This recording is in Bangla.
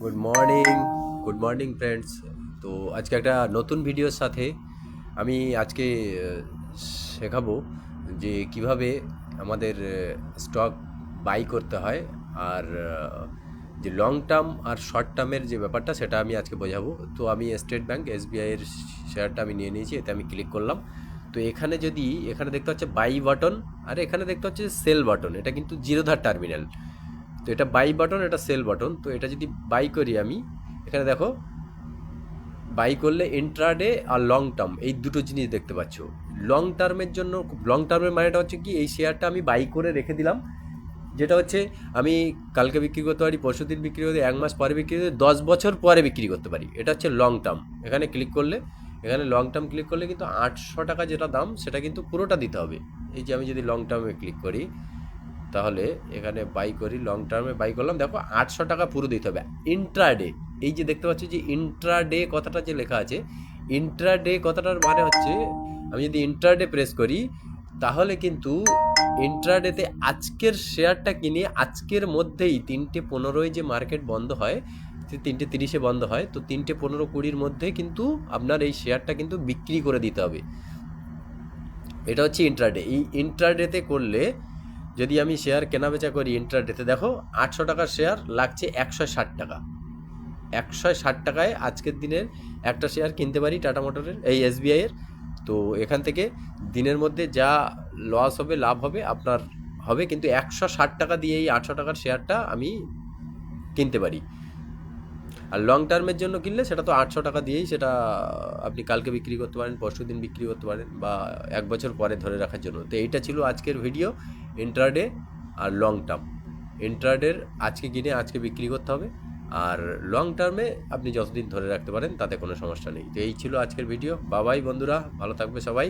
Good morning friends. তো আজকে একটা নতুন ভিডিওর সাথে আমি আজকে শেখাবো যে কিভাবে আমাদের স্টক বাই করতে হয়, আর যে লং টার্ম আর শর্ট টার্মের যে ব্যাপারটা সেটা আমি আজকে বোঝাবো। তো আমি স্টেট ব্যাংক এসবিআইয়ের শেয়ারটা আমি নিয়ে নিয়েছি, এতে আমি ক্লিক করলাম। তো এখানে দেখতে হচ্ছে বাই বাটন, আর এখানে দেখতে হচ্ছে সেল বাটন। এটা কিন্তু জিরোধার টার্মিনাল। তো এটা বাই বাটন, এটা সেল বাটন। তো এটা যদি বাই করি আমি, এখানে দেখো বাই করলে ইন্ট্রাডে আর লং টার্ম এই দুটো জিনিস দেখতে পাচ্ছ। লং টার্মের জন্য, লং টার্মের মানেটা হচ্ছে কি, এই শেয়ারটা আমি বাই করে রেখে দিলাম, যেটা হচ্ছে আমি কালকে বিক্রি করতে পারি, পরশু দিন বিক্রি করতে, 1 মাস পরে বিক্রি করতে, 10 বছর পরে বিক্রি করতে পারি। এটা হচ্ছে লং টার্ম। এখানে ক্লিক করলে, এখানে লং টার্ম ক্লিক করলে কিন্তু 800 টাকা যেটা দাম সেটা কিন্তু পুরোটা দিতে হবে। এই যে আমি যদি লং টার্মে ক্লিক করি, তাহলে এখানে বাই করি, লং টার্মে বাই করলাম, দেখো 800 টাকা পুরো দিতে হবে। ইন্ট্রাডে, এই যে দেখতে পাচ্ছি যে ইন্ট্রাডে কথাটা যে লেখা আছে, ইন্ট্রাডে কথাটার মানে হচ্ছে আমি যদি ইন্ট্রাডে প্রেস করি, তাহলে কিন্তু ইন্ট্রাডেতে আজকের শেয়ারটা কিনে আজকের মধ্যেই 3:15 যে মার্কেট বন্ধ হয়, 3:30 বন্ধ হয়, তো 3:15-20 মধ্যে কিন্তু আপনার এই শেয়ারটা কিন্তু বিক্রি করে দিতে হবে। এটা হচ্ছে ইন্ট্রাডে। এই ইন্ট্রাডেতে করলে, যদি আমি শেয়ার কেনাবেচা করি ইন্ট্রাডেতে, দেখো 800 টাকার শেয়ার লাগছে 160 টাকা। 160 টাকায় আজকের দিনের একটা শেয়ার কিনতে পারি টাটা মোটরের, এই এসবিআইয়ের। তো এখান থেকে দিনের মধ্যে যা লস হবে লাভ হবে আপনার হবে, কিন্তু 160 টাকা দিয়ে এই 800 টাকার শেয়ারটা আমি কিনতে পারি। আর লং টার্মের জন্য কিনলে সেটা তো 800 টাকা দিয়েই সেটা আপনি কালকে বিক্রি করতে পারেন, পরশু দিন বিক্রি করতে পারেন, বা 1 বছর পরে ধরে রাখার জন্য। তো এইটা ছিল আজকের ভিডিও, ইন্ট্রাডে আর লং টার্ম। ইন্ট্রাডের আজকে কিনে আজকে বিক্রি করতে হবে, আর লং টার্মে আপনি যতদিন ধরে রাখতে পারেন তাতে কোনো সমস্যা নেই। তো এই ছিল আজকের ভিডিও। বাবাই বন্ধুরা, ভালো থাকবে সবাই।